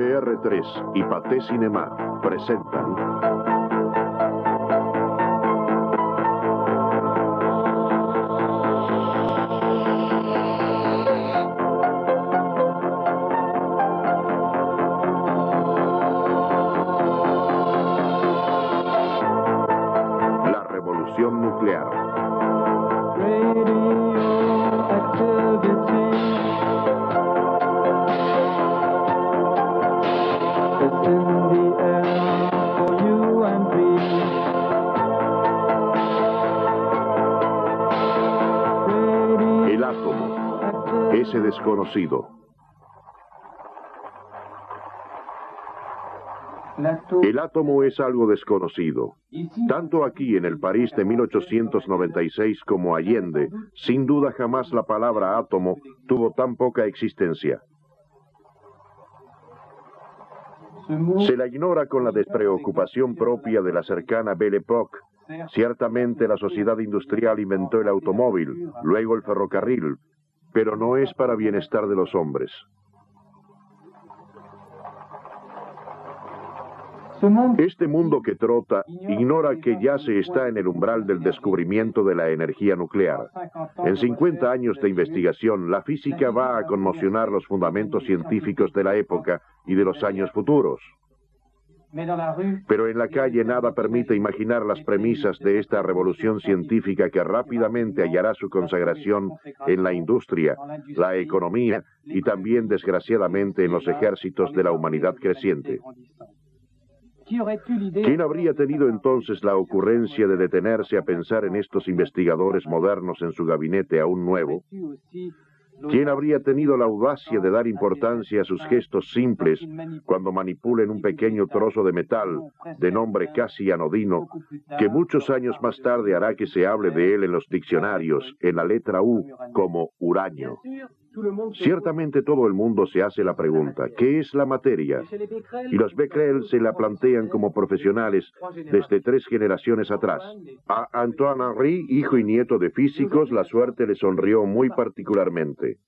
PR3 y Pathé Cinema presentan La Revolución Nuclear. El átomo, ese desconocido. El átomo es algo desconocido. Tanto aquí en el París de 1896 como Allende, sin duda jamás la palabra átomo tuvo tan poca existencia. Se la ignora con la despreocupación propia de la cercana Belle Époque. Ciertamente la sociedad industrial inventó el automóvil, luego el ferrocarril, pero no es para bienestar de los hombres. Este mundo que trota ignora que ya se está en el umbral del descubrimiento de la energía nuclear. En 50 años de investigación, la física va a conmocionar los fundamentos científicos de la época y de los años futuros. Pero en la calle nada permite imaginar las premisas de esta revolución científica que rápidamente hallará su consagración en la industria, la economía y también, desgraciadamente, en los ejércitos de la humanidad creciente. ¿Quién habría tenido entonces la ocurrencia de detenerse a pensar en estos investigadores modernos en su gabinete aún nuevo? ¿Quién habría tenido la audacia de dar importancia a sus gestos simples cuando manipulen un pequeño trozo de metal, de nombre casi anodino, que muchos años más tarde hará que se hable de él en los diccionarios, en la letra U, como uranio? Ciertamente todo el mundo se hace la pregunta, ¿qué es la materia? Y los Becquerel se la plantean como profesionales desde 3 generaciones atrás. A Antoine Henry, hijo y nieto de físicos, la suerte le sonrió muy particularmente.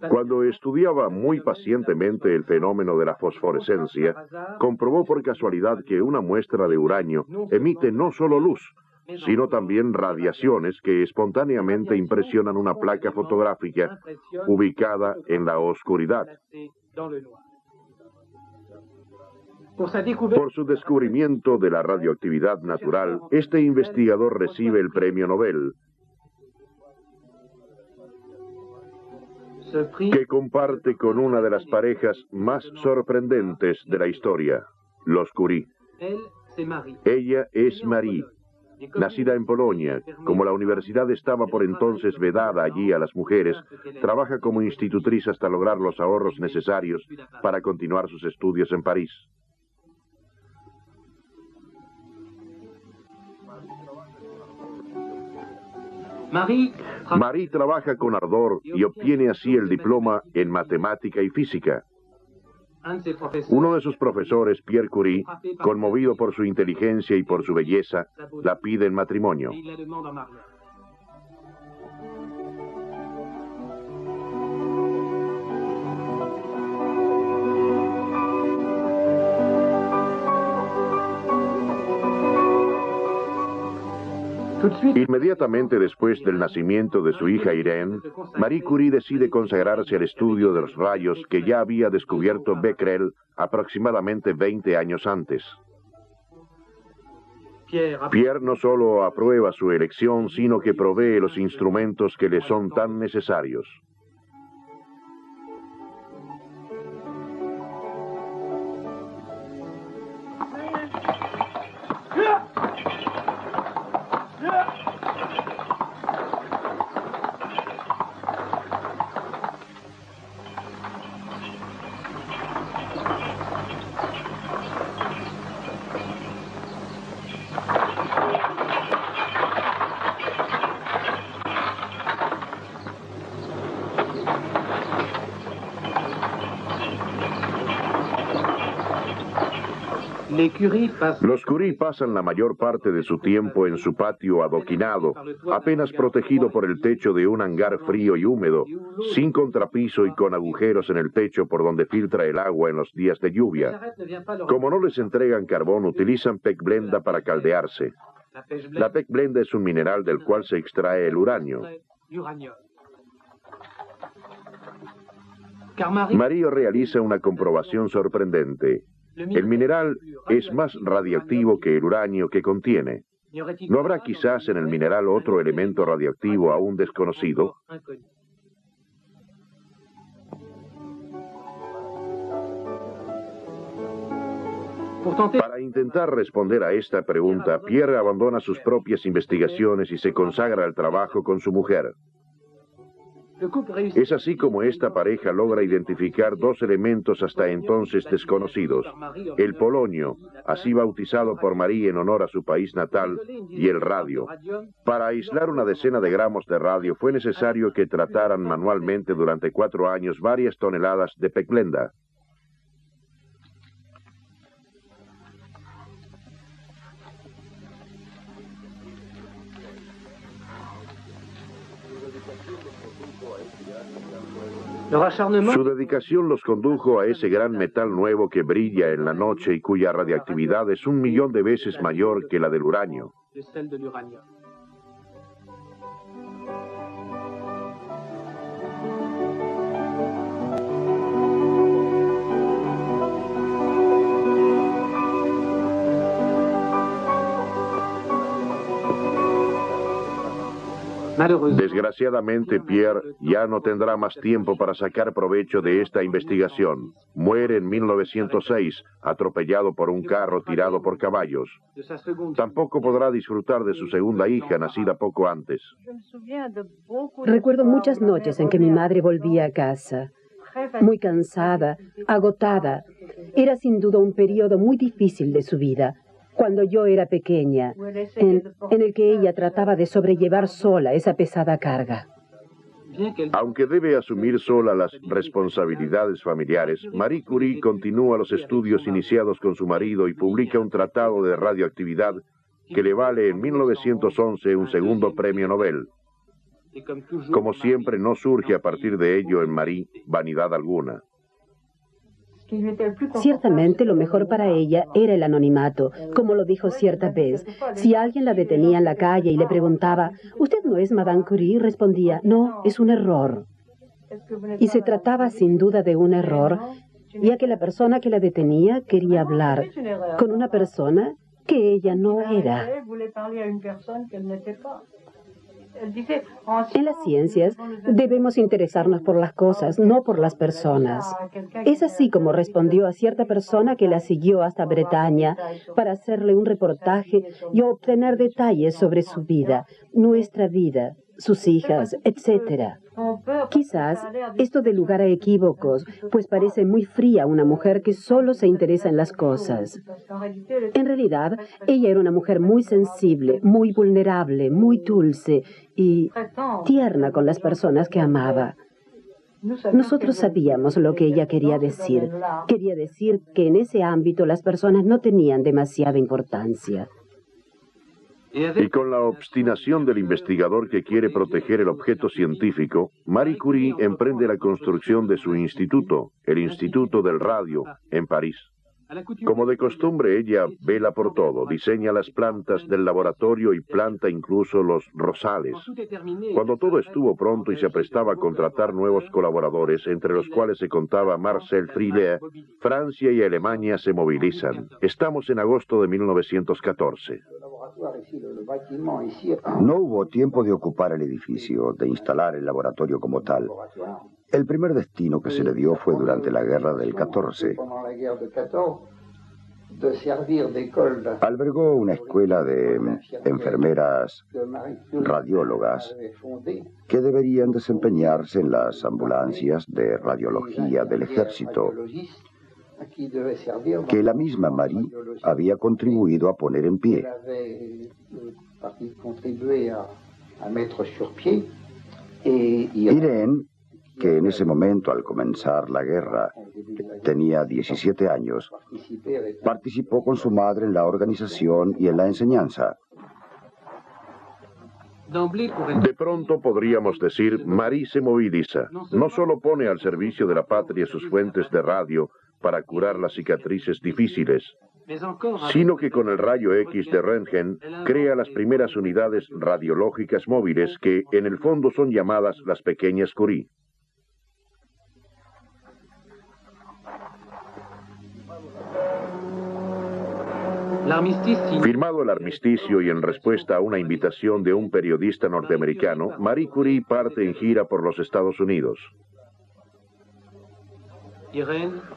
Cuando estudiaba muy pacientemente el fenómeno de la fosforescencia, comprobó por casualidad que una muestra de uranio emite no solo luz, sino también radiaciones que espontáneamente impresionan una placa fotográfica ubicada en la oscuridad. Por su descubrimiento de la radioactividad natural, este investigador recibe el premio Nobel, que comparte con una de las parejas más sorprendentes de la historia, los Curie. Ella es Marie. Nacida en Polonia, como la universidad estaba por entonces vedada allí a las mujeres, trabaja como institutriz hasta lograr los ahorros necesarios para continuar sus estudios en París. Marie trabaja con ardor y obtiene así el diploma en matemática y física. Uno de sus profesores, Pierre Curie, conmovido por su inteligencia y por su belleza, la pide en matrimonio. Inmediatamente después del nacimiento de su hija Irene, Marie Curie decide consagrarse al estudio de los rayos que ya había descubierto Becquerel aproximadamente 20 años antes. Pierre no solo aprueba su elección, sino que provee los instrumentos que le son tan necesarios. Los Curie pasan la mayor parte de su tiempo en su patio adoquinado, apenas protegido por el techo de un hangar frío y húmedo, sin contrapiso y con agujeros en el techo por donde filtra el agua en los días de lluvia. Como no les entregan carbón, utilizan pechblenda para caldearse. La pechblenda es un mineral del cual se extrae el uranio. Marie realiza una comprobación sorprendente. El mineral es más radioactivo que el uranio que contiene. ¿No habrá quizás en el mineral otro elemento radioactivo aún desconocido? Para intentar responder a esta pregunta, Pierre abandona sus propias investigaciones y se consagra al trabajo con su mujer. Es así como esta pareja logra identificar dos elementos hasta entonces desconocidos: el polonio, así bautizado por Marie en honor a su país natal, y el radio. Para aislar una decena de gramos de radio fue necesario que trataran manualmente durante 4 años varias toneladas de pechblenda. Su dedicación los condujo a ese gran metal nuevo que brilla en la noche y cuya radiactividad es 1 millón de veces mayor que la del uranio. Desgraciadamente, Pierre ya no tendrá más tiempo para sacar provecho de esta investigación. Muere en 1906, atropellado por un carro tirado por caballos. Tampoco podrá disfrutar de su segunda hija, nacida poco antes. Recuerdo muchas noches en que mi madre volvía a casa, muy cansada, agotada. Era sin duda un periodo muy difícil de su vida, cuando yo era pequeña, en el que ella trataba de sobrellevar sola esa pesada carga. Aunque debe asumir sola las responsabilidades familiares, Marie Curie continúa los estudios iniciados con su marido y publica un tratado de radioactividad que le vale en 1911 un segundo premio Nobel. Como siempre, no surge a partir de ello en Marie vanidad alguna. Ciertamente lo mejor para ella era el anonimato, como lo dijo cierta vez. Si alguien la detenía en la calle y le preguntaba, ¿usted no es Madame Curie?, respondía, no, es un error. Y se trataba sin duda de un error, ya que la persona que la detenía quería hablar con una persona que ella no era. En las ciencias debemos interesarnos por las cosas, no por las personas. Es así como respondió a cierta persona que la siguió hasta Bretaña para hacerle un reportaje y obtener detalles sobre su vida, nuestra vida, sus hijas, etc. Quizás esto dé lugar a equívocos, pues parece muy fría una mujer que solo se interesa en las cosas. En realidad, ella era una mujer muy sensible, muy vulnerable, muy dulce y tierna con las personas que amaba. Nosotros sabíamos lo que ella quería decir. Quería decir que en ese ámbito las personas no tenían demasiada importancia. Y con la obstinación del investigador que quiere proteger el objeto científico, Marie Curie emprende la construcción de su instituto, el Instituto del Radio, en París. Como de costumbre, ella vela por todo, diseña las plantas del laboratorio y planta incluso los rosales. Cuando todo estuvo pronto y se aprestaba a contratar nuevos colaboradores, entre los cuales se contaba Marcel Frilet, Francia y Alemania se movilizan. Estamos en agosto de 1914. No hubo tiempo de ocupar el edificio, de instalar el laboratorio como tal. El primer destino que se le dio fue durante la guerra del 14. Albergó una escuela de enfermeras radiólogas que deberían desempeñarse en las ambulancias de radiología del ejército, que la misma Marie había contribuido a poner en pie. Irene que en ese momento, al comenzar la guerra, tenía 17 años, participó con su madre en la organización y en la enseñanza. De pronto podríamos decir, Marie se moviliza. No solo pone al servicio de la patria sus fuentes de radio para curar las cicatrices difíciles, sino que con el rayo X de Röntgen crea las primeras unidades radiológicas móviles que en el fondo son llamadas las pequeñas Curie. Firmado el armisticio y en respuesta a una invitación de un periodista norteamericano, Marie Curie parte en gira por los Estados Unidos.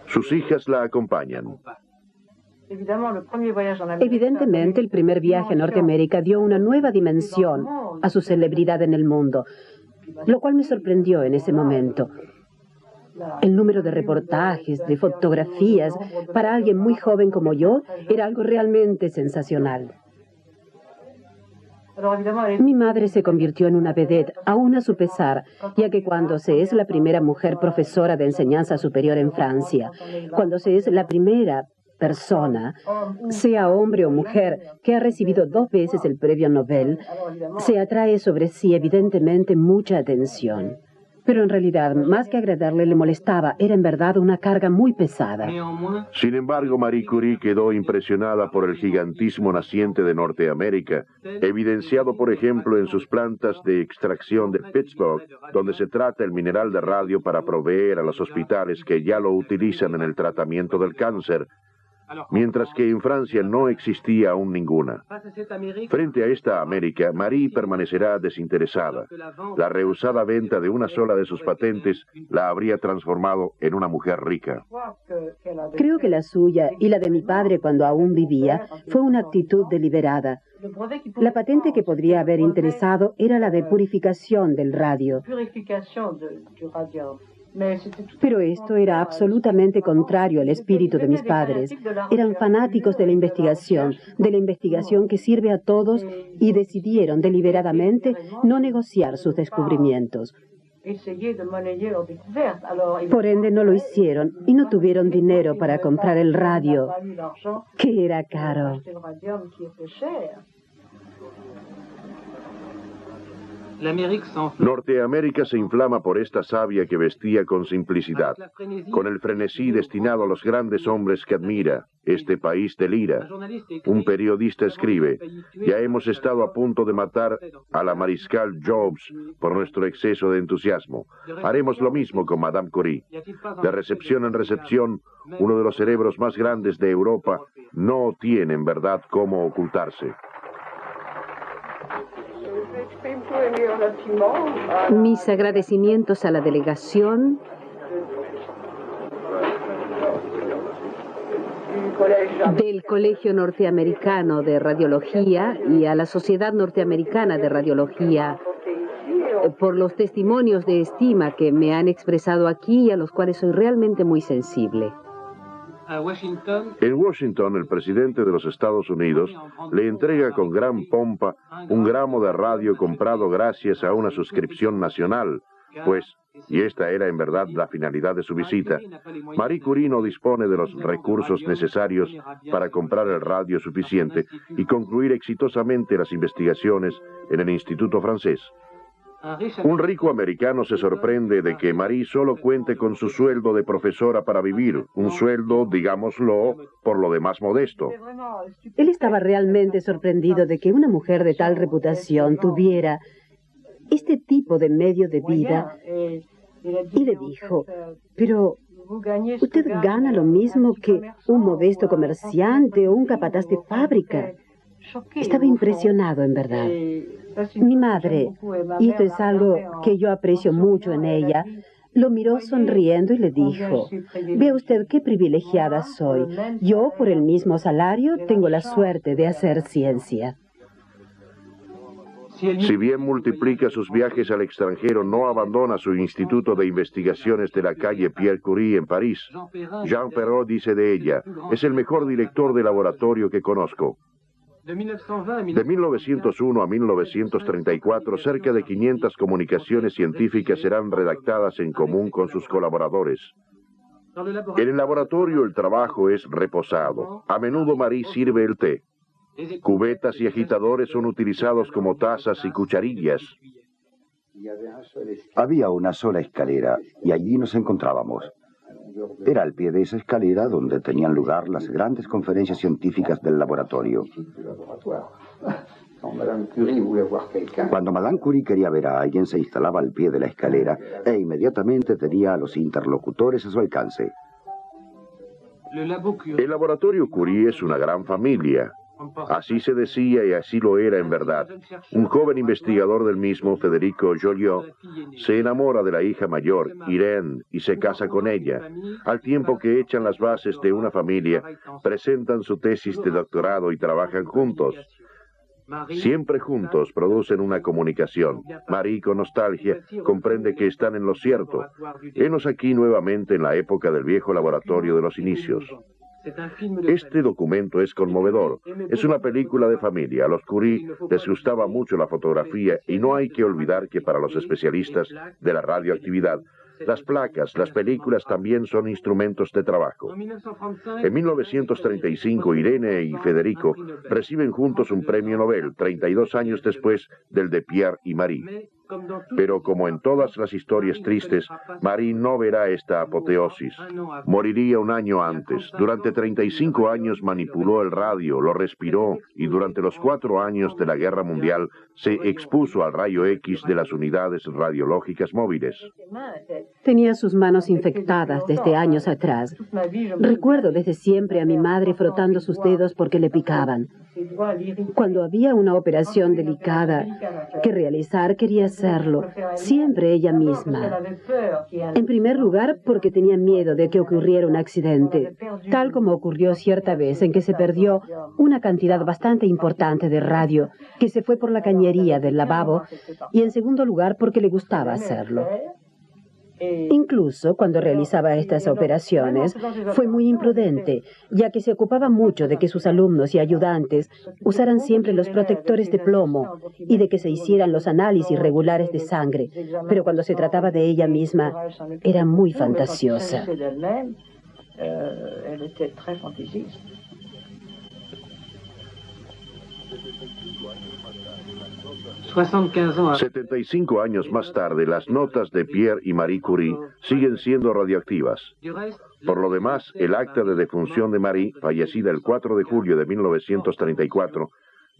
Sus hijas la acompañan. Evidentemente, el primer viaje a Norteamérica dio una nueva dimensión a su celebridad en el mundo, lo cual me sorprendió en ese momento. El número de reportajes, de fotografías, para alguien muy joven como yo, era algo realmente sensacional. Mi madre se convirtió en una vedette, aún a su pesar, ya que cuando se es la primera mujer profesora de enseñanza superior en Francia, cuando se es la primera persona, sea hombre o mujer, que ha recibido 2 veces el premio Nobel, se atrae sobre sí evidentemente mucha atención. Pero en realidad, más que agradarle, le molestaba. Era en verdad una carga muy pesada. Sin embargo, Marie Curie quedó impresionada por el gigantismo naciente de Norteamérica, evidenciado, por ejemplo, en sus plantas de extracción de Pittsburgh, donde se trata el mineral de radio para proveer a los hospitales que ya lo utilizan en el tratamiento del cáncer, mientras que en Francia no existía aún ninguna. Frente a esta América, Marie permanecerá desinteresada. La rehusada venta de una sola de sus patentes la habría transformado en una mujer rica. Creo que la suya y la de mi padre cuando aún vivía fue una actitud deliberada. La patente que podría haber interesado era la de purificación del radio. Pero esto era absolutamente contrario al espíritu de mis padres. Eran fanáticos de la investigación que sirve a todos, y decidieron deliberadamente no negociar sus descubrimientos. Por ende no lo hicieron y no tuvieron dinero para comprar el radio, que era caro. Norteamérica se inflama por esta savia que vestía con simplicidad, con el frenesí destinado a los grandes hombres que admira. Este país delira. Un periodista escribe: ya hemos estado a punto de matar a la mariscal Jobs por nuestro exceso de entusiasmo. Haremos lo mismo con Madame Curie. De recepción en recepción, uno de los cerebros más grandes de Europa no tiene en verdad cómo ocultarse. Mis agradecimientos a la delegación del Colegio Norteamericano de Radiología y a la Sociedad Norteamericana de Radiología por los testimonios de estima que me han expresado aquí y a los cuales soy realmente muy sensible. En Washington, el presidente de los Estados Unidos le entrega con gran pompa un gramo de radio comprado gracias a una suscripción nacional, pues, y esta era en verdad la finalidad de su visita, Marie Curie no dispone de los recursos necesarios para comprar el radio suficiente y concluir exitosamente las investigaciones en el Instituto francés. Un rico americano se sorprende de que Marie solo cuente con su sueldo de profesora para vivir, un sueldo, digámoslo, por lo demás modesto. Él estaba realmente sorprendido de que una mujer de tal reputación tuviera este tipo de medio de vida, y le dijo: pero usted gana lo mismo que un modesto comerciante o un capataz de fábrica. Estaba impresionado, en verdad. Mi madre, y esto es algo que yo aprecio mucho en ella, lo miró sonriendo y le dijo: vea usted qué privilegiada soy. Yo, por el mismo salario, tengo la suerte de hacer ciencia. Si bien multiplica sus viajes al extranjero, no abandona su instituto de investigaciones de la calle Pierre Curie en París. Jean Perrot dice de ella: es el mejor director de laboratorio que conozco. De 1901 a 1934, cerca de 500 comunicaciones científicas serán redactadas en común con sus colaboradores. En el laboratorio el trabajo es reposado. A menudo Marie sirve el té. Cubetas y agitadores son utilizados como tazas y cucharillas. Había una sola escalera y allí nos encontrábamos. Era al pie de esa escalera donde tenían lugar las grandes conferencias científicas del laboratorio. Cuando Madame Curie quería ver a alguien, se instalaba al pie de la escalera e inmediatamente tenía a los interlocutores a su alcance. El laboratorio Curie es una gran familia. Así se decía y así lo era en verdad. Un joven investigador del mismo, Federico Joliot, se enamora de la hija mayor, Irene, y se casa con ella. Al tiempo que echan las bases de una familia, presentan su tesis de doctorado y trabajan juntos. Siempre juntos producen una comunicación. Marie, con nostalgia, comprende que están en lo cierto. Henos aquí nuevamente en la época del viejo laboratorio de los inicios. Este documento es conmovedor. Es una película de familia. A los Curie les gustaba mucho la fotografía y no hay que olvidar que para los especialistas de la radioactividad, las placas, las películas también son instrumentos de trabajo. En 1935, Irene y Federico reciben juntos un premio Nobel, 32 años después del de Pierre y Marie. Pero como en todas las historias tristes, Marie no verá esta apoteosis. Moriría un año antes. Durante 35 años manipuló el radio, lo respiró y durante los 4 años de la Guerra Mundial se expuso al rayo X de las unidades radiológicas móviles. Tenía sus manos infectadas desde años atrás. Recuerdo desde siempre a mi madre frotando sus dedos porque le picaban. Cuando había una operación delicada que realizar, quería hacerlo, siempre ella misma. En primer lugar, porque tenía miedo de que ocurriera un accidente, tal como ocurrió cierta vez en que se perdió una cantidad bastante importante de radio que se fue por la cañería del lavabo, y en segundo lugar, porque le gustaba hacerlo. Incluso cuando realizaba estas operaciones, fue muy imprudente, ya que se ocupaba mucho de que sus alumnos y ayudantes usaran siempre los protectores de plomo y de que se hicieran los análisis regulares de sangre. Pero cuando se trataba de ella misma, era muy fantasiosa. 75 años más tarde, las notas de Pierre y Marie Curie siguen siendo radioactivas. Por lo demás, el acta de defunción de Marie, fallecida el 4 de julio de 1934,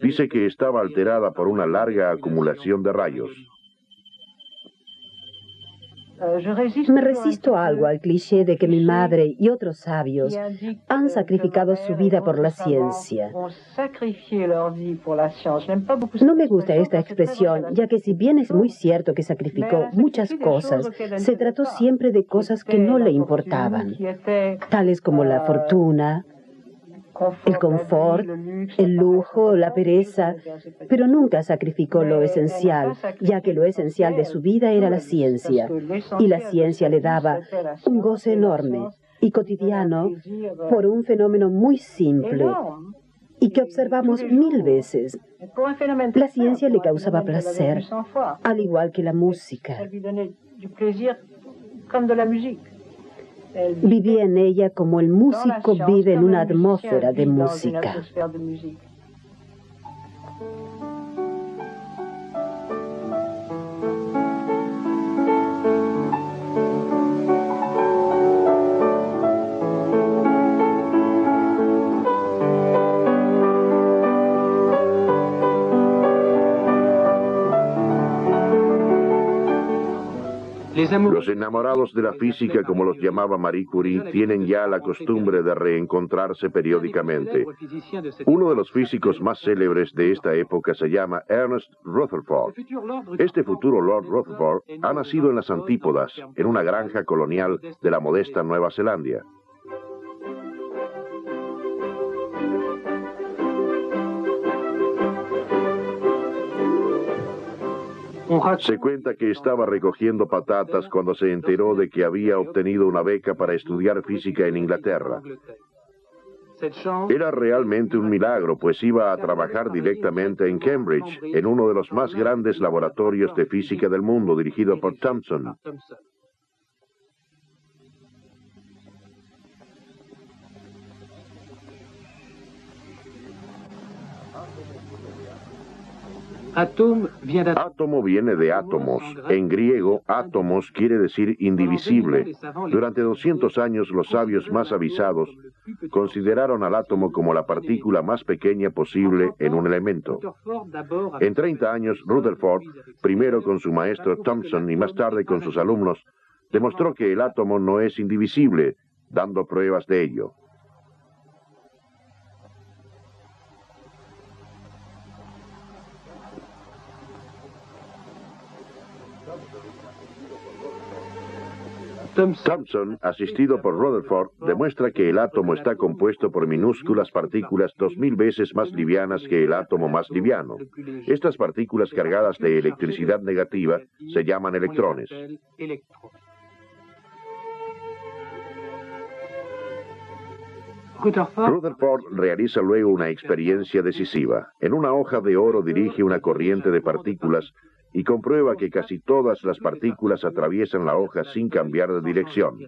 dice que estaba alterada por una larga acumulación de rayos. Me resisto algo al cliché de que mi madre y otros sabios han sacrificado su vida por la ciencia. No me gusta esta expresión, ya que si bien es muy cierto que sacrificó muchas cosas, se trató siempre de cosas que no le importaban, tales como la fortuna, el confort, el lujo, la pereza, pero nunca sacrificó lo esencial, ya que lo esencial de su vida era la ciencia, y la ciencia le daba un goce enorme y cotidiano por un fenómeno muy simple y que observamos 1000 veces. La ciencia le causaba placer, al igual que la música. Vivía en ella como el músico vive en una atmósfera de música. Los enamorados de la física, como los llamaba Marie Curie, tienen ya la costumbre de reencontrarse periódicamente. Uno de los físicos más célebres de esta época se llama Ernest Rutherford. Este futuro Lord Rutherford ha nacido en las antípodas, en una granja colonial de la modesta Nueva Zelanda. Se cuenta que estaba recogiendo patatas cuando se enteró de que había obtenido una beca para estudiar física en Inglaterra. Era realmente un milagro, pues iba a trabajar directamente en Cambridge, en uno de los más grandes laboratorios de física del mundo, dirigido por Thomson. Átomo viene de átomos. En griego, átomos quiere decir indivisible. Durante 200 años, los sabios más avisados consideraron al átomo como la partícula más pequeña posible en un elemento. En 30 años, Rutherford, primero con su maestro Thomson y más tarde con sus alumnos, demostró que el átomo no es indivisible, dando pruebas de ello. Thomson, asistido por Rutherford, demuestra que el átomo está compuesto por minúsculas partículas 2000 veces más livianas que el átomo más liviano. Estas partículas cargadas de electricidad negativa se llaman electrones. Rutherford realiza luego una experiencia decisiva. En una hoja de oro dirige una corriente de partículas y comprueba que casi todas las partículas atraviesan la hoja sin cambiar de dirección.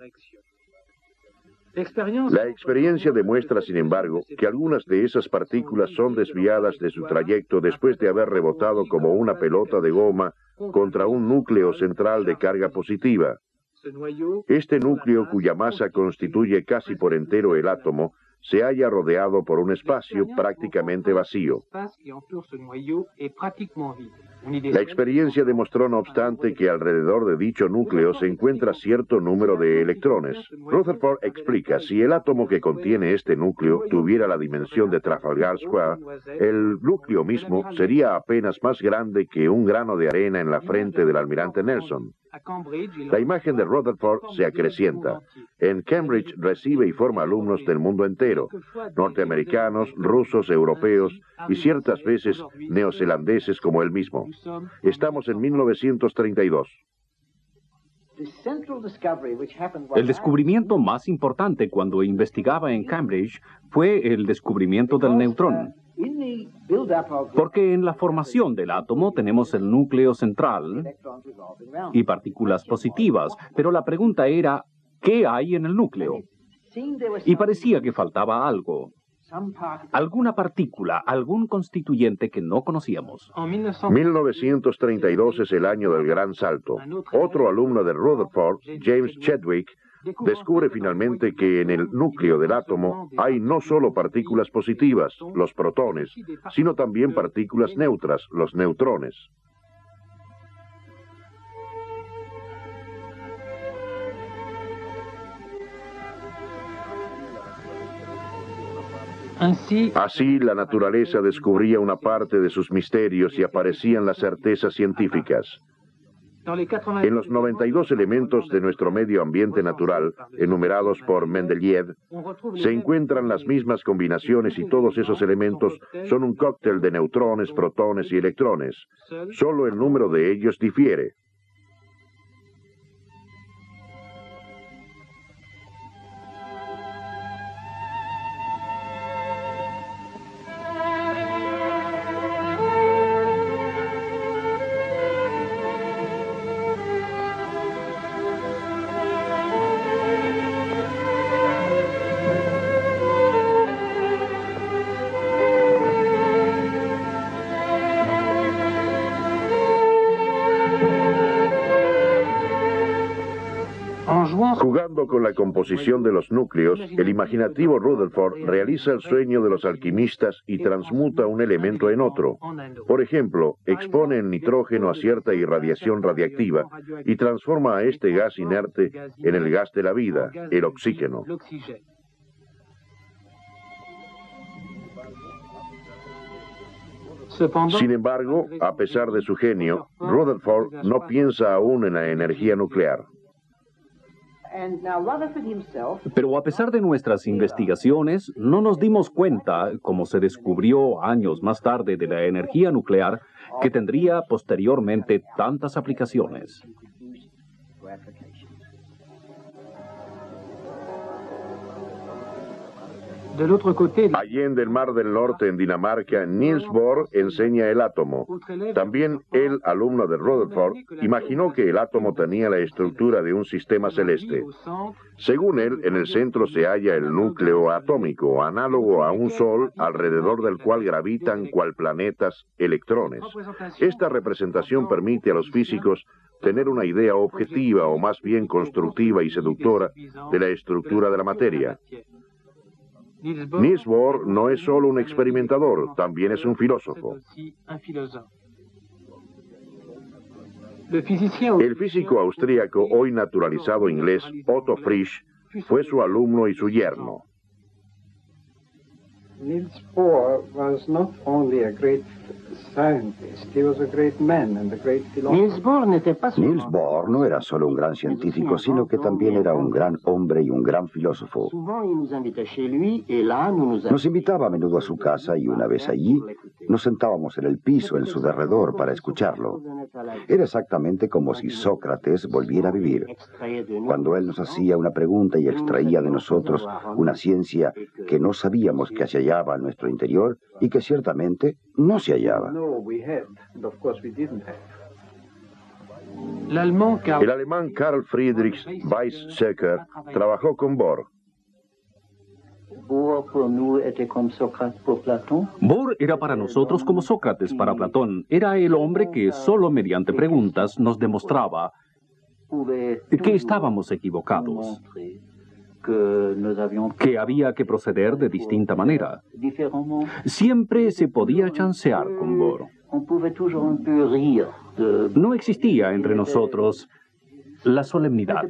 La experiencia demuestra, sin embargo, que algunas de esas partículas son desviadas de su trayecto después de haber rebotado como una pelota de goma contra un núcleo central de carga positiva. Este núcleo, cuya masa constituye casi por entero el átomo, se halla rodeado por un espacio prácticamente vacío. La experiencia demostró, no obstante, que alrededor de dicho núcleo se encuentra cierto número de electrones. Rutherford explica, si el átomo que contiene este núcleo tuviera la dimensión de Trafalgar Square, el núcleo mismo sería apenas más grande que un grano de arena en la frente del almirante Nelson. La imagen de Rutherford se acrecienta. En Cambridge recibe y forma alumnos del mundo entero, norteamericanos, rusos, europeos y ciertas veces neozelandeses como él mismo. Estamos en 1932. El descubrimiento más importante cuando investigaba en Cambridge fue el descubrimiento del neutrón. Porque en la formación del átomo tenemos el núcleo central y partículas positivas, pero la pregunta era, ¿qué hay en el núcleo? Y parecía que faltaba algo. Alguna partícula, algún constituyente que no conocíamos. 1932 es el año del gran salto. Otro alumno de Rutherford, James Chadwick, descubre finalmente que en el núcleo del átomo hay no solo partículas positivas, los protones, sino también partículas neutras, los neutrones. Así, la naturaleza descubría una parte de sus misterios y aparecían las certezas científicas. En los 92 elementos de nuestro medio ambiente natural, enumerados por Mendeleev, se encuentran las mismas combinaciones y todos esos elementos son un cóctel de neutrones, protones y electrones. Solo el número de ellos difiere. Jugando con la composición de los núcleos, el imaginativo Rutherford realiza el sueño de los alquimistas y transmuta un elemento en otro. Por ejemplo, expone el nitrógeno a cierta irradiación radiactiva y transforma a este gas inerte en el gas de la vida, el oxígeno. Sin embargo, a pesar de su genio, Rutherford no piensa aún en la energía nuclear. Pero a pesar de nuestras investigaciones, no nos dimos cuenta, como se descubrió años más tarde de la energía nuclear, que tendría posteriormente tantas aplicaciones. Allende el Mar del Norte, en Dinamarca, Niels Bohr enseña el átomo. También él, alumno de Rutherford, imaginó que el átomo tenía la estructura de un sistema celeste. Según él, en el centro se halla el núcleo atómico, análogo a un sol, alrededor del cual gravitan cual planetas electrones. Esta representación permite a los físicos tener una idea objetiva, o más bien constructiva y seductora, de la estructura de la materia. Niels Bohr no es solo un experimentador, también es un filósofo. El físico austríaco, hoy naturalizado inglés, Otto Frisch, fue su alumno y su yerno. Niels Bohr was not only a great scientist, he was a great man and a great philosopher. Niels Bohr no era solo un gran científico, sino que también era un gran hombre y un gran filósofo. Nos invitaba a menudo a su casa y una vez allí nos sentábamos en el piso en su derredor para escucharlo. Era exactamente como si Sócrates volviera a vivir. Cuando él nos hacía una pregunta y extraía de nosotros una ciencia que no sabíamos que se hallaba en nuestro interior y que ciertamente no se hallaba. El alemán Carl Friedrich Weizsäcker trabajó con Bohr. Bohr era para nosotros como Sócrates para Platón. Era el hombre que solo mediante preguntas nos demostraba que estábamos equivocados, que había que proceder de distinta manera. Siempre se podía chancear con Bohr. No existía entre nosotros la solemnidad.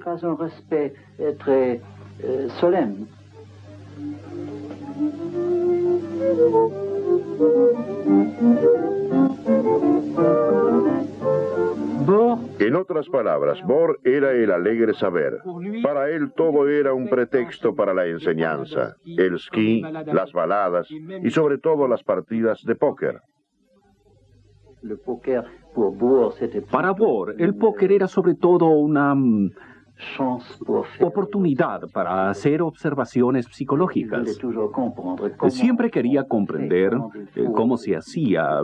En otras palabras, Bohr era el alegre saber. Para él todo era un pretexto para la enseñanza. El esquí, las baladas y sobre todo las partidas de póker. Para Bohr, el póker era sobre todo una oportunidad para hacer observaciones psicológicas. Siempre quería comprender cómo se hacía,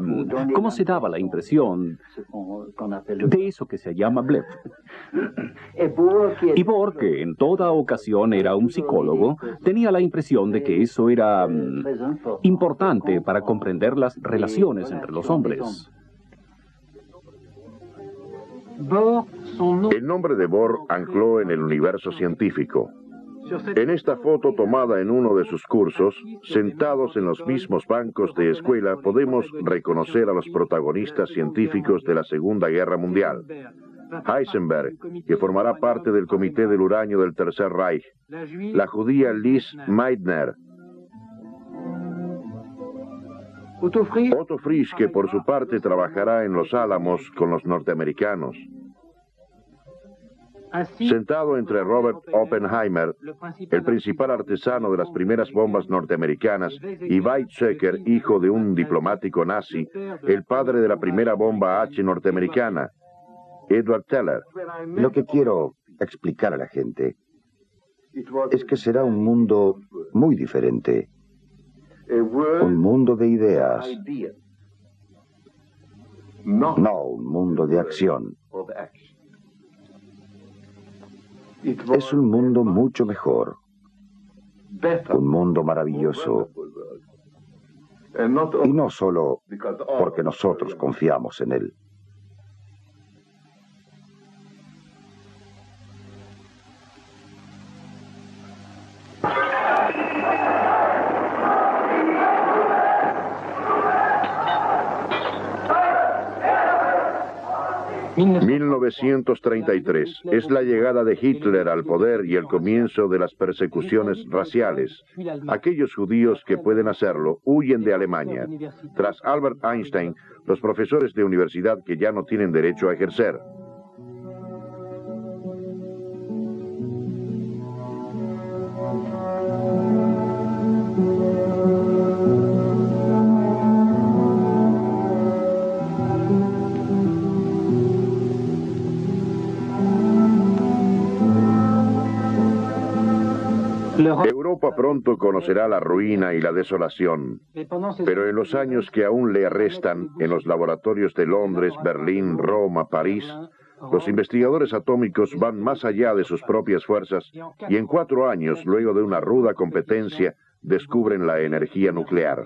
cómo se daba la impresión de eso que se llama blef. Y Bohr, que en toda ocasión era un psicólogo, tenía la impresión de que eso era importante para comprender las relaciones entre los hombres. El nombre de Bohr ancló en el universo científico. En esta foto tomada en uno de sus cursos, sentados en los mismos bancos de escuela, podemos reconocer a los protagonistas científicos de la Segunda Guerra Mundial. Heisenberg, que formará parte del Comité del Uranio del Tercer Reich. La judía Lise Meitner. Otto Frisch, que por su parte trabajará en los Álamos con los norteamericanos. Sentado entre Robert Oppenheimer, el principal artesano de las primeras bombas norteamericanas, y Weizsäcker, hijo de un diplomático nazi, el padre de la primera bomba H norteamericana, Edward Teller. Lo que quiero explicar a la gente es que será un mundo muy diferente. Un mundo de ideas, no un mundo de acción. Es un mundo mucho mejor, un mundo maravilloso, y no solo porque nosotros confiamos en él. ...1933... es la llegada de Hitler al poder y el comienzo de las persecuciones raciales. Aquellos judíos que pueden hacerlo huyen de Alemania. Tras Albert Einstein, los profesores de universidad que ya no tienen derecho a ejercer. Europa pronto conocerá la ruina y la desolación, pero en los años que aún le restan, en los laboratorios de Londres, Berlín, Roma, París, los investigadores atómicos van más allá de sus propias fuerzas y en 4 años, luego de una ruda competencia, descubren la energía nuclear.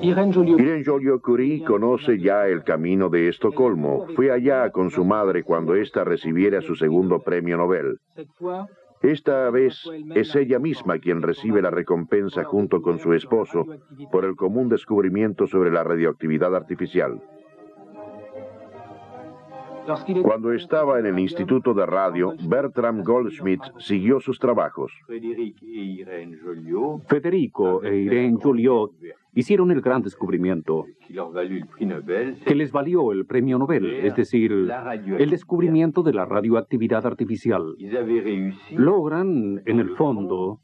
Irene Joliot-Curie conoce ya el camino de Estocolmo. Fue allá con su madre cuando ésta recibiera su segundo premio Nobel. Esta vez es ella misma quien recibe la recompensa junto con su esposo por el común descubrimiento sobre la radioactividad artificial. Cuando estaba en el Instituto de Radio, Bertram Goldschmidt siguió sus trabajos. Federico e Irene Joliot hicieron el gran descubrimiento que les valió el premio Nobel, es decir, el descubrimiento de la radioactividad artificial. Logran, en el fondo,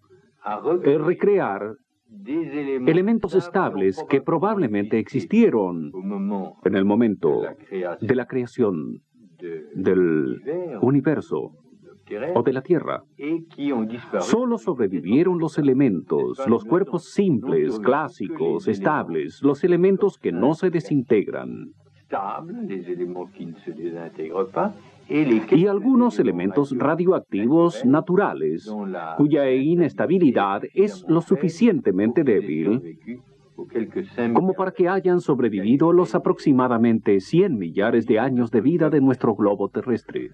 recrear elementos estables que probablemente existieron en el momento de la creación del universo o de la Tierra. Solo sobrevivieron los elementos, los cuerpos simples, clásicos, estables, los elementos que no se desintegran. Y algunos elementos radioactivos naturales, cuya inestabilidad es lo suficientemente débil como para que hayan sobrevivido los aproximadamente 100 millares de años de vida de nuestro globo terrestre.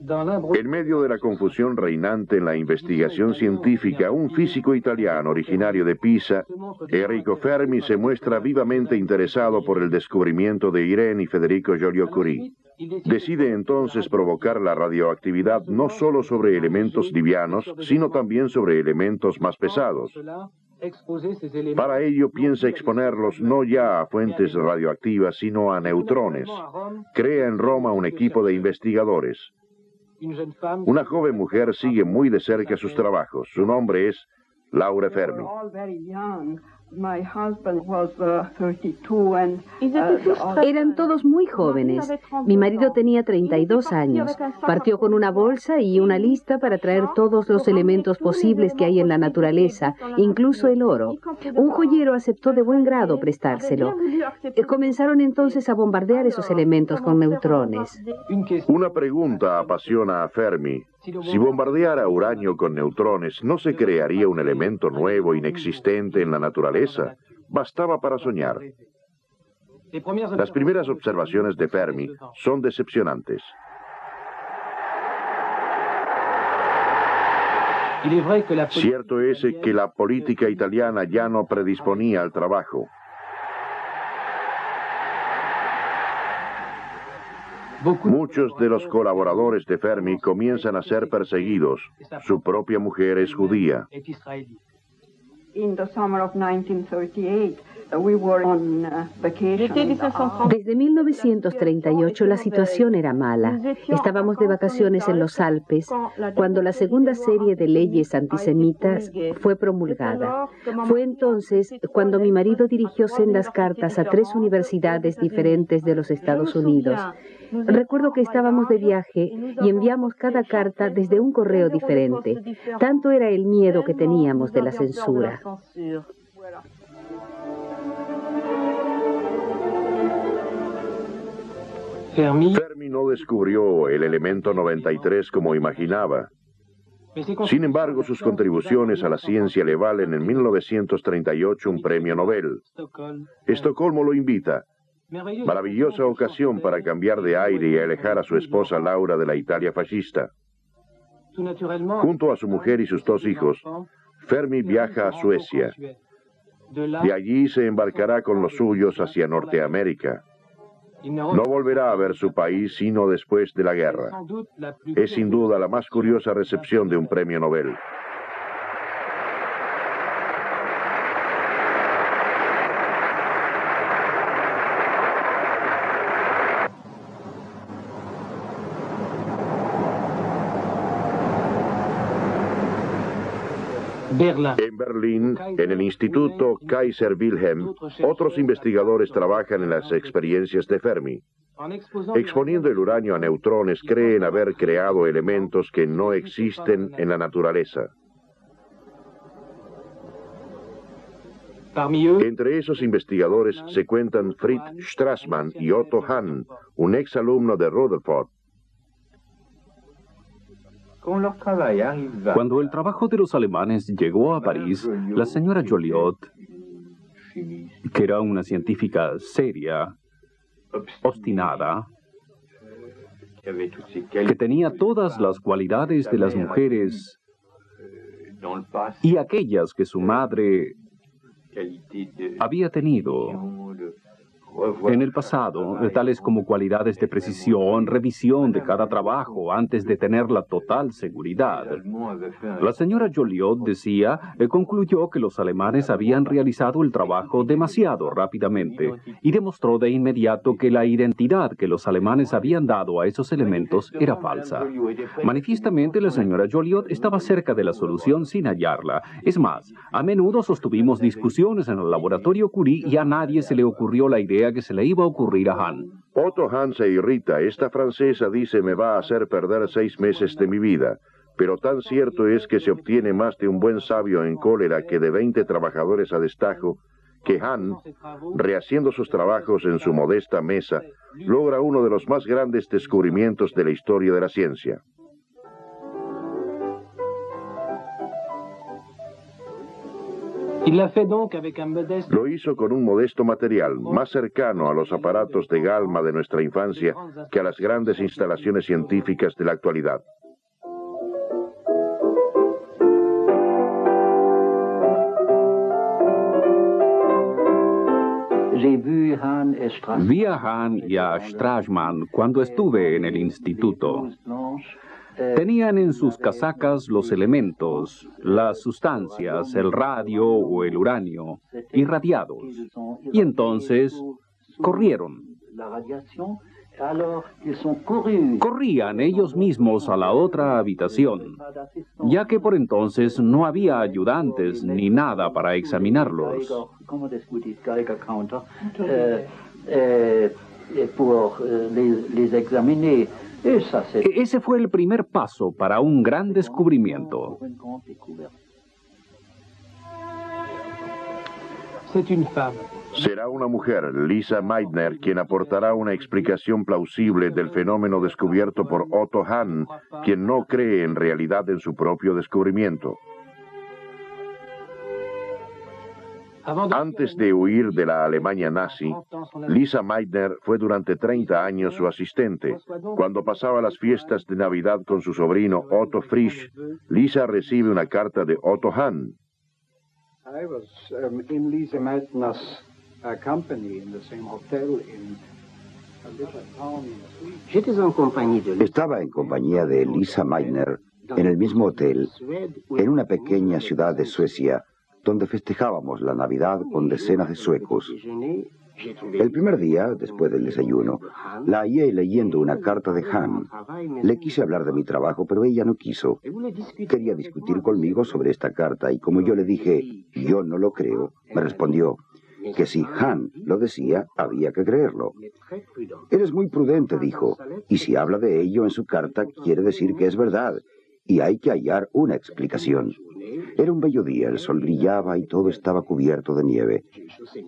En medio de la confusión reinante en la investigación científica, un físico italiano originario de Pisa, Enrico Fermi, se muestra vivamente interesado por el descubrimiento de Irene y Federico Joliot-Curie. Decide entonces provocar la radioactividad no solo sobre elementos livianos, sino también sobre elementos más pesados. Para ello piensa exponerlos no ya a fuentes radioactivas, sino a neutrones. Crea en Roma un equipo de investigadores. Una joven mujer sigue muy de cerca sus trabajos. Su nombre es Laura Fermi. Eran todos muy jóvenes. Mi marido tenía 32 años. Partió con una bolsa y una lista para traer todos los elementos posibles que hay en la naturaleza, incluso el oro. Un joyero aceptó de buen grado prestárselo. Comenzaron entonces a bombardear esos elementos con neutrones. Una pregunta apasiona a Fermi. Si bombardeara uranio con neutrones, ¿no se crearía un elemento nuevo, inexistente en la naturaleza? Bastaba para soñar. Las primeras observaciones de Fermi son decepcionantes. Cierto es que la política italiana ya no predisponía al trabajo. Muchos de los colaboradores de Fermi comienzan a ser perseguidos. Su propia mujer es judía. Desde 1938 la situación era mala. Estábamos de vacaciones en los Alpes cuando la segunda serie de leyes antisemitas fue promulgada. Fue entonces cuando mi marido dirigió sendas cartas a 3 universidades diferentes de los Estados Unidos. Recuerdo que estábamos de viaje y enviamos cada carta desde un correo diferente. Tanto era el miedo que teníamos de la censura. Fermi no descubrió el elemento 93 como imaginaba. Sin embargo, sus contribuciones a la ciencia le valen en 1938 un premio Nobel. Estocolmo lo invita. Maravillosa ocasión para cambiar de aire y alejar a su esposa Laura de la Italia fascista. Junto a su mujer y sus 2 hijos, Fermi viaja a Suecia. De allí se embarcará con los suyos hacia Norteamérica. No volverá a ver su país sino después de la guerra. Es sin duda la más curiosa recepción de un premio Nobel. En Berlín, en el Instituto Kaiser Wilhelm, otros investigadores trabajan en las experiencias de Fermi. Exponiendo el uranio a neutrones, creen haber creado elementos que no existen en la naturaleza. Entre esos investigadores se cuentan Fritz Strassmann y Otto Hahn, un exalumno de Rutherford. Cuando el trabajo de los alemanes llegó a París, la señora Joliot, que era una científica seria, obstinada, que tenía todas las cualidades de las mujeres y aquellas que su madre había tenido en el pasado, tales como cualidades de precisión, revisión de cada trabajo antes de tener la total seguridad. La señora Joliot concluyó que los alemanes habían realizado el trabajo demasiado rápidamente y demostró de inmediato que la identidad que los alemanes habían dado a esos elementos era falsa. Manifiestamente, la señora Joliot estaba cerca de la solución sin hallarla. Es más, a menudo sostuvimos discusiones en el laboratorio Curie y a nadie se le ocurrió la idea que se le iba a ocurrir a Hahn. Otto Hahn se irrita. Esta francesa dice me va a hacer perder 6 meses de mi vida. Pero tan cierto es que se obtiene más de un buen sabio en cólera que de 20 trabajadores a destajo, que Hahn, rehaciendo sus trabajos en su modesta mesa, logra uno de los más grandes descubrimientos de la historia de la ciencia. Lo hizo con un modesto material, más cercano a los aparatos de Galma de nuestra infancia que a las grandes instalaciones científicas de la actualidad. Vi a Hahn y a Strassmann cuando estuve en el instituto. Tenían en sus casacas los elementos, las sustancias, el radio o el uranio, irradiados. Y entonces corrieron. Corrían ellos mismos a la otra habitación, ya que por entonces no había ayudantes ni nada para examinarlos. Ese fue el primer paso para un gran descubrimiento. Será una mujer, Lisa Meitner, quien aportará una explicación plausible del fenómeno descubierto por Otto Hahn, quien no cree en realidad en su propio descubrimiento. Antes de huir de la Alemania nazi, Lisa Meitner fue durante 30 años su asistente. Cuando pasaba las fiestas de Navidad con su sobrino Otto Frisch, Lisa recibe una carta de Otto Hahn. Estaba en compañía de Lisa Meitner en el mismo hotel, en una pequeña ciudad de Suecia, donde festejábamos la Navidad con decenas de suecos. El primer día, después del desayuno, la hallé leyendo una carta de Hahn. Le quise hablar de mi trabajo, pero ella no quiso. Quería discutir conmigo sobre esta carta, y como yo le dije, yo no lo creo, me respondió que si Hahn lo decía, había que creerlo. Eres muy prudente, dijo, y si habla de ello en su carta, quiere decir que es verdad, y hay que hallar una explicación. Era un bello día, el sol brillaba y todo estaba cubierto de nieve.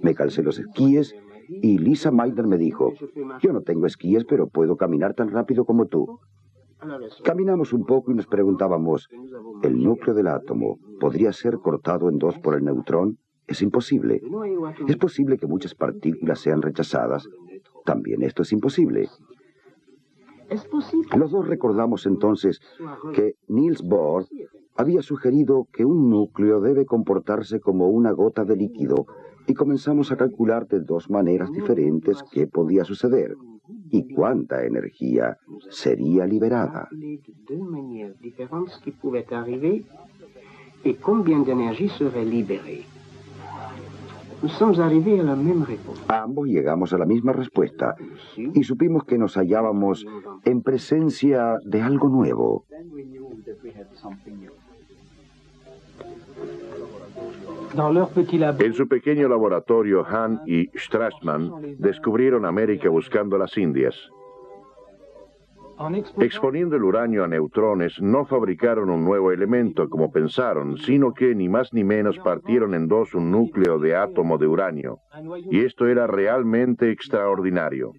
Me calcé los esquíes y Lisa Meitner me dijo, yo no tengo esquíes, pero puedo caminar tan rápido como tú. Caminamos un poco y nos preguntábamos, ¿el núcleo del átomo podría ser cortado en dos por el neutrón? Es imposible. Es posible que muchas partículas sean rechazadas. También esto es imposible. Los dos recordamos entonces que Niels Bohr había sugerido que un núcleo debe comportarse como una gota de líquido y comenzamos a calcular de dos maneras diferentes qué podía suceder y cuánta energía sería liberada. Ambos llegamos a la misma respuesta y supimos que nos hallábamos en presencia de algo nuevo. En su pequeño laboratorio, Hahn y Strassmann descubrieron América buscando las Indias. Exponiendo el uranio a neutrones, no fabricaron un nuevo elemento como pensaron, sino que ni más ni menos partieron en dos un núcleo de átomo de uranio. Y esto era realmente extraordinario.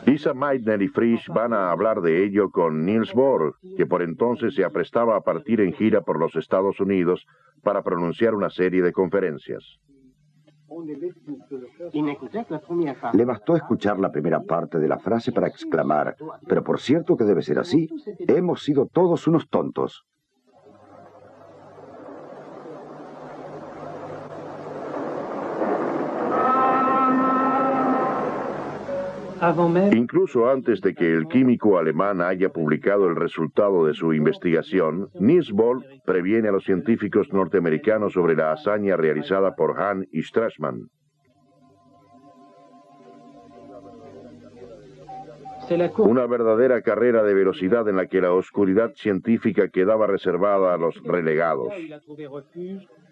Lisa Meitner y Frisch van a hablar de ello con Niels Bohr, que por entonces se aprestaba a partir en gira por los Estados Unidos para pronunciar una serie de conferencias. Le bastó escuchar la primera parte de la frase para exclamar: pero por cierto que debe ser así, hemos sido todos unos tontos. Incluso antes de que el químico alemán haya publicado el resultado de su investigación, Niels Bohr previene a los científicos norteamericanos sobre la hazaña realizada por Hahn y Strassmann. Una verdadera carrera de velocidad en la que la oscuridad científica quedaba reservada a los relegados.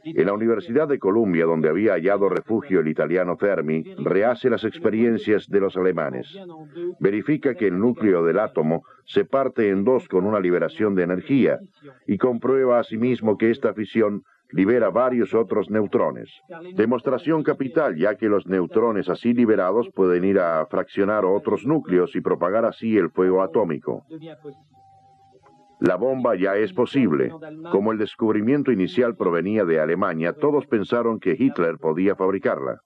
En la Universidad de Columbia, donde había hallado refugio el italiano Fermi, rehace las experiencias de los alemanes. Verifica que el núcleo del átomo se parte en dos con una liberación de energía y comprueba asimismo que esta fisión libera varios otros neutrones. Demostración capital, ya que los neutrones así liberados pueden ir a fraccionar otros núcleos y propagar así el fuego atómico. La bomba ya es posible. Como el descubrimiento inicial provenía de Alemania, todos pensaron que Hitler podía fabricarla.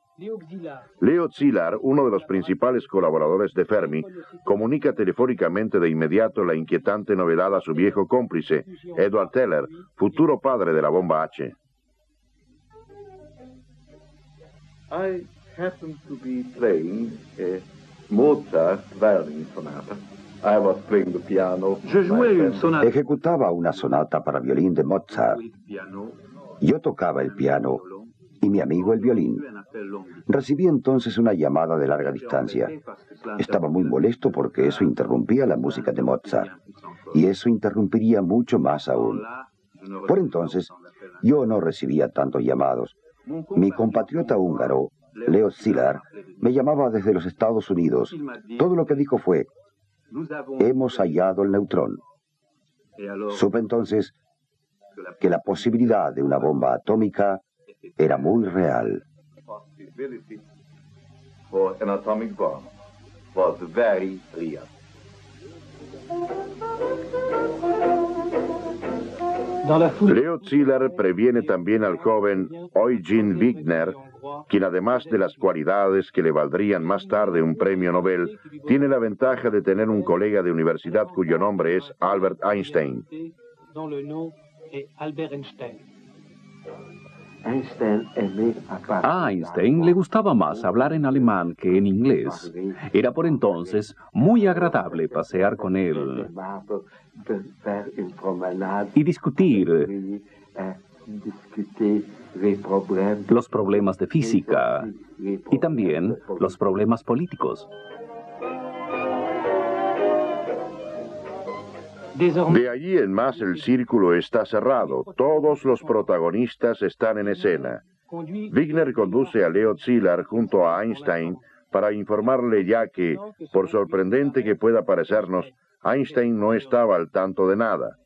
Leo Szilard, uno de los principales colaboradores de Fermi, comunica telefónicamente de inmediato la inquietante novedad a su viejo cómplice, Edward Teller, futuro padre de la bomba H. I happened to be playing a Mozart violin sonata. I was playing the piano. Ejecutaba una sonata para violín de Mozart. Yo tocaba el piano y mi amigo el violín. Recibí entonces una llamada de larga distancia. Estaba muy molesto porque eso interrumpía la música de Mozart. Y eso interrumpiría mucho más aún. Por entonces, yo no recibía tantos llamados. Mi compatriota húngaro, Leo Szilard, me llamaba desde los Estados Unidos. Todo lo que dijo fue: hemos hallado el neutrón. Supe entonces que la posibilidad de una bomba atómica era muy real. Leo Szilard previene también al joven Eugen Wigner, quien además de las cualidades que le valdrían más tarde un premio Nobel, tiene la ventaja de tener un colega de universidad cuyo nombre es Albert Einstein. A Einstein le gustaba más hablar en alemán que en inglés. Era por entonces muy agradable pasear con él y discutir los problemas de física y también los problemas políticos. De allí en más el círculo está cerrado. Todos los protagonistas están en escena. Wigner conduce a Leo Szilard junto a Einstein para informarle ya que, por sorprendente que pueda parecernos, Einstein no estaba al tanto de nada.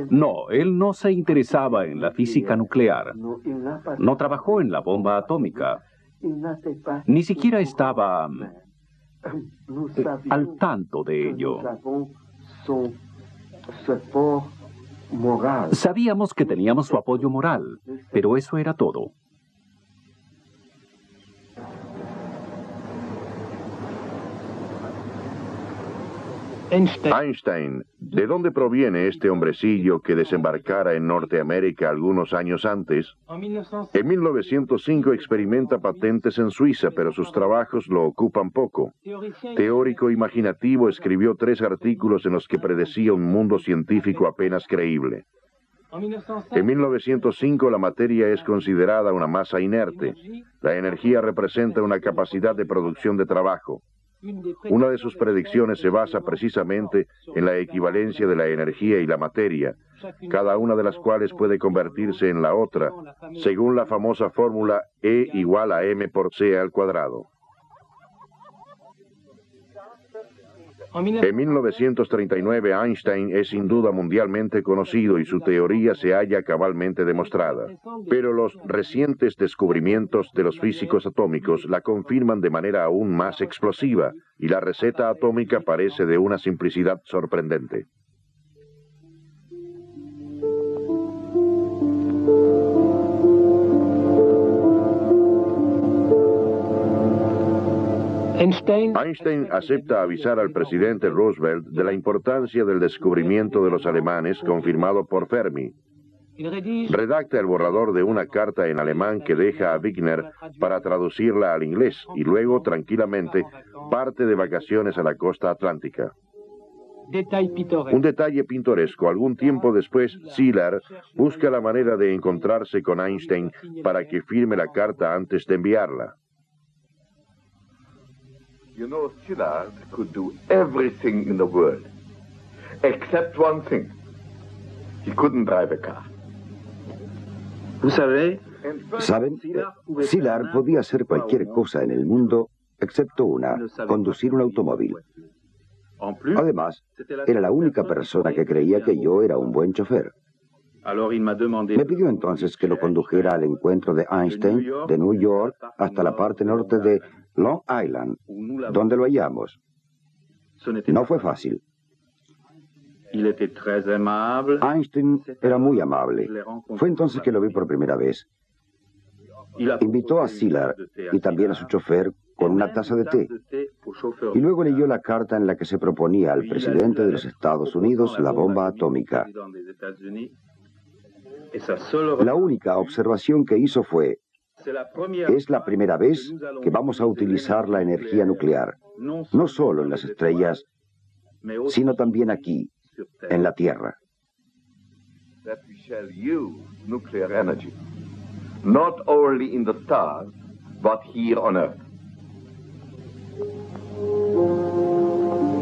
No, él no se interesaba en la física nuclear. No trabajó en la bomba atómica. Ni siquiera estaba al tanto de ello. Sabíamos que teníamos su apoyo moral, pero eso era todo. Einstein, ¿de dónde proviene este hombrecillo que desembarcara en Norteamérica algunos años antes? En 1905 experimenta patentes en Suiza, pero sus trabajos lo ocupan poco. Teórico imaginativo, escribió 3 artículos en los que predecía un mundo científico apenas creíble. En 1905 la materia es considerada una masa inerte. La energía representa una capacidad de producción de trabajo. Una de sus predicciones se basa precisamente en la equivalencia de la energía y la materia, cada una de las cuales puede convertirse en la otra, según la famosa fórmula E igual a m por c al cuadrado. En 1939 Einstein es sin duda mundialmente conocido y su teoría se halla cabalmente demostrada. Pero los recientes descubrimientos de los físicos atómicos la confirman de manera aún más explosiva, y la receta atómica parece de una simplicidad sorprendente. Einstein acepta avisar al presidente Roosevelt de la importancia del descubrimiento de los alemanes confirmado por Fermi. Redacta el borrador de una carta en alemán que deja a Wigner para traducirla al inglés y luego, tranquilamente, parte de vacaciones a la costa atlántica. Un detalle pintoresco: algún tiempo después, Szilard busca la manera de encontrarse con Einstein para que firme la carta antes de enviarla. You know, Szilard could do everything in the world, except one thing. He couldn't drive a car. ¿Saben? Szilard podía hacer cualquier cosa en el mundo, excepto una: conducir un automóvil. Además, era la única persona que creía que yo era un buen chofer. Me pidió entonces que lo condujera al encuentro de Einstein de New York hasta la parte norte de Long Island, donde lo hallamos. No fue fácil. Einstein era muy amable. Fue entonces que lo vi por primera vez. Invitó a Szilard y también a su chofer con una taza de té. Y luego leyó la carta en la que se proponía al presidente de los Estados Unidos la bomba atómica. La única observación que hizo fue: es la primera vez que vamos a utilizar la energía nuclear, no solo en las estrellas, sino también aquí, en la Tierra. That we shall use nuclear energy, not only in the stars, but here on Earth.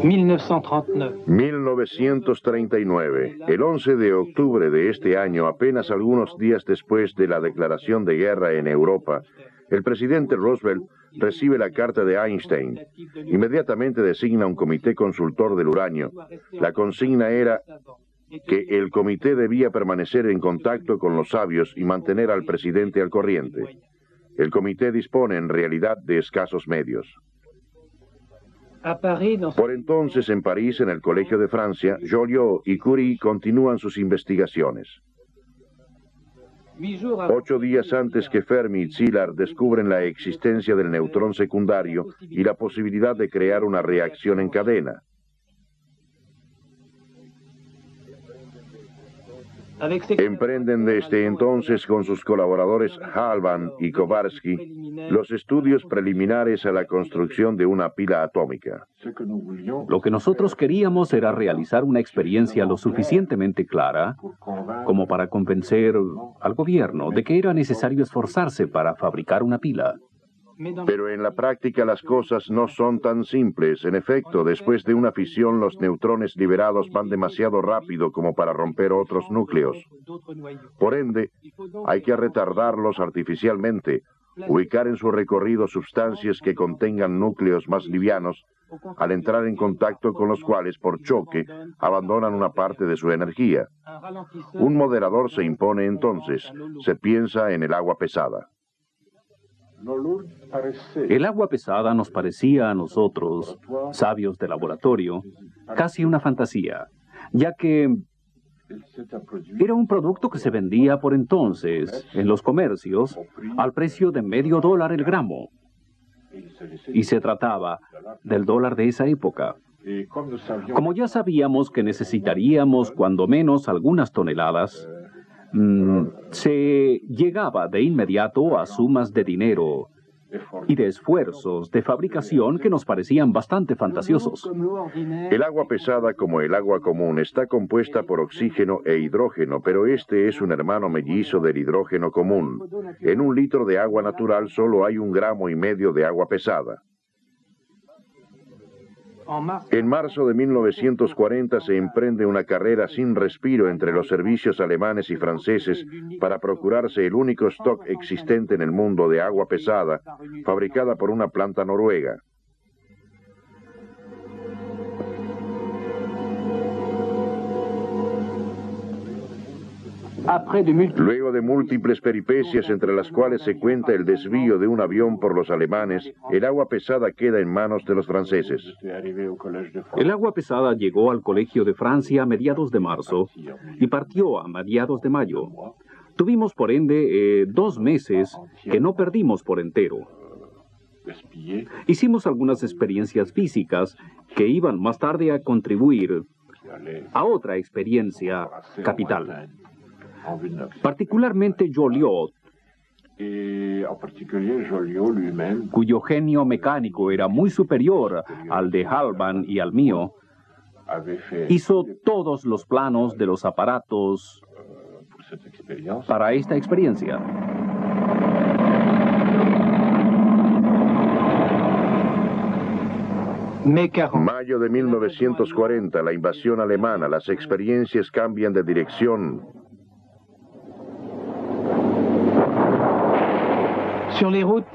1939. El 11 de octubre de este año, apenas algunos días después de la declaración de guerra en Europa, el presidente Roosevelt recibe la carta de Einstein. Inmediatamente designa un comité consultor del uranio. La consigna era que el comité debía permanecer en contacto con los sabios y mantener al presidente al corriente. El comité dispone en realidad de escasos medios. Por entonces, en París, en el Colegio de Francia, Joliot y Curie continúan sus investigaciones. 8 días antes que Fermi y Szilard descubren la existencia del neutrón secundario y la posibilidad de crear una reacción en cadena. Emprenden desde entonces con sus colaboradores Halban y Kovarsky los estudios preliminares a la construcción de una pila atómica. Lo que nosotros queríamos era realizar una experiencia lo suficientemente clara como para convencer al gobierno de que era necesario esforzarse para fabricar una pila. Pero en la práctica las cosas no son tan simples. En efecto, después de una fisión, los neutrones liberados van demasiado rápido como para romper otros núcleos. Por ende, hay que retardarlos artificialmente, ubicar en su recorrido sustancias que contengan núcleos más livianos, al entrar en contacto con los cuales, por choque, abandonan una parte de su energía. Un moderador se impone entonces. Se piensa en el agua pesada. El agua pesada nos parecía a nosotros, sabios de laboratorio, casi una fantasía, ya que era un producto que se vendía por entonces en los comercios al precio de $0,5 el gramo. Y se trataba del dólar de esa época. Como ya sabíamos que necesitaríamos cuando menos algunas toneladas, se llegaba de inmediato a sumas de dinero y de esfuerzos de fabricación que nos parecían bastante fantasiosos. El agua pesada, como el agua común, está compuesta por oxígeno e hidrógeno, pero este es un hermano mellizo del hidrógeno común. En 1 litro de agua natural solo hay 1,5 gramos de agua pesada. En marzo de 1940 se emprende una carrera sin respiro entre los servicios alemanes y franceses para procurarse el único stock existente en el mundo de agua pesada, fabricada por una planta noruega. Luego de múltiples peripecias entre las cuales se cuenta el desvío de un avión por los alemanes, el agua pesada queda en manos de los franceses. El agua pesada llegó al Colegio de Francia a mediados de marzo y partió a mediados de mayo. Tuvimos, por ende, 2 meses que no perdimos por entero. Hicimos algunas experiencias físicas que iban más tarde a contribuir a otra experiencia capital. Particularmente Joliot, cuyo genio mecánico era muy superior al de Halban y al mío, hizo todos los planos de los aparatos para esta experiencia. Mayo de 1940, la invasión alemana, las experiencias cambian de dirección.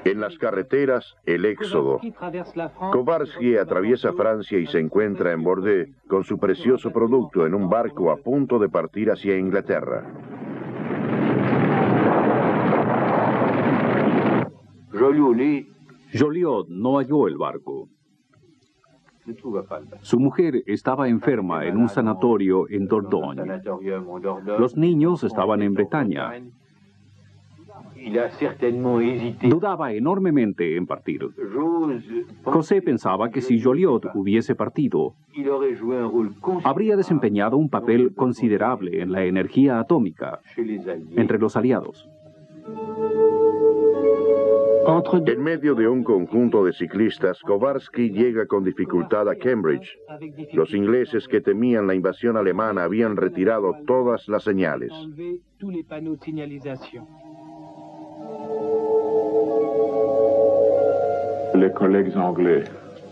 En las carreteras, el éxodo. Kowarski atraviesa Francia y se encuentra en Bordeaux con su precioso producto en un barco a punto de partir hacia Inglaterra. Joliot no halló el barco. Su mujer estaba enferma en un sanatorio en Dordogne. Los niños estaban en Bretaña. Dudaba enormemente en partir. José pensaba que si Joliot hubiese partido, habría desempeñado un papel considerable en la energía atómica entre los aliados. En medio de un conjunto de ciclistas, Kowarski llega con dificultad a Cambridge. Los ingleses que temían la invasión alemana habían retirado todas las señales.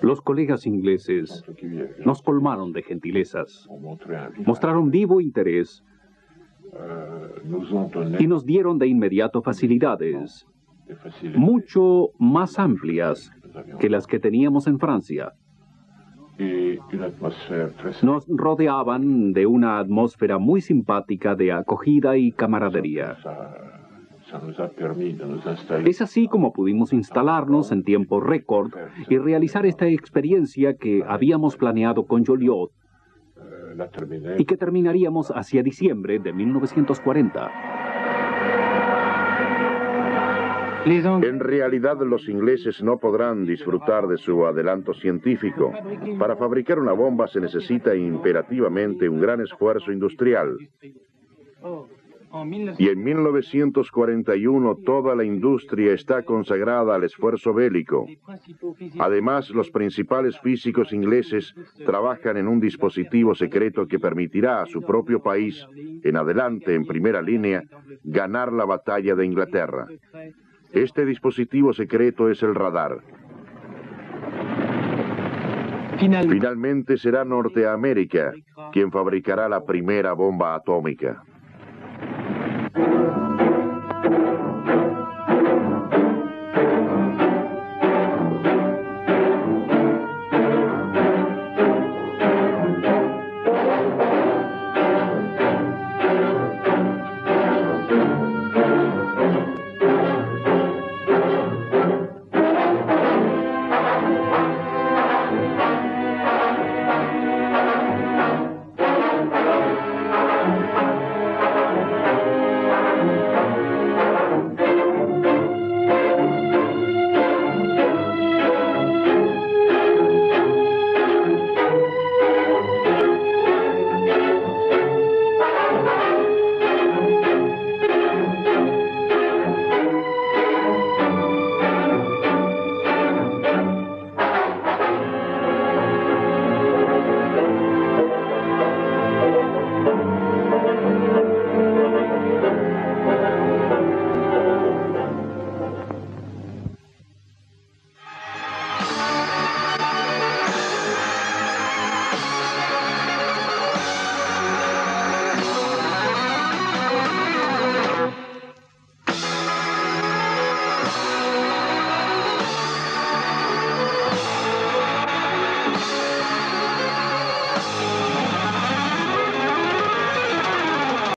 Los colegas ingleses nos colmaron de gentilezas, mostraron vivo interés y nos dieron de inmediato facilidades mucho más amplias que las que teníamos en Francia. Nos rodeaban de una atmósfera muy simpática de acogida y camaradería. Es así como pudimos instalarnos en tiempo récord y realizar esta experiencia que habíamos planeado con Joliot y que terminaríamos hacia diciembre de 1940. En realidad, los ingleses no podrán disfrutar de su adelanto científico. Para fabricar una bomba se necesita imperativamente un gran esfuerzo industrial. Y en 1941 toda la industria está consagrada al esfuerzo bélico. Además, los principales físicos ingleses trabajan en un dispositivo secreto que permitirá a su propio país, en adelante, en primera línea, ganar la batalla de Inglaterra. Este dispositivo secreto es el radar. Finalmente será Norteamérica quien fabricará la primera bomba atómica.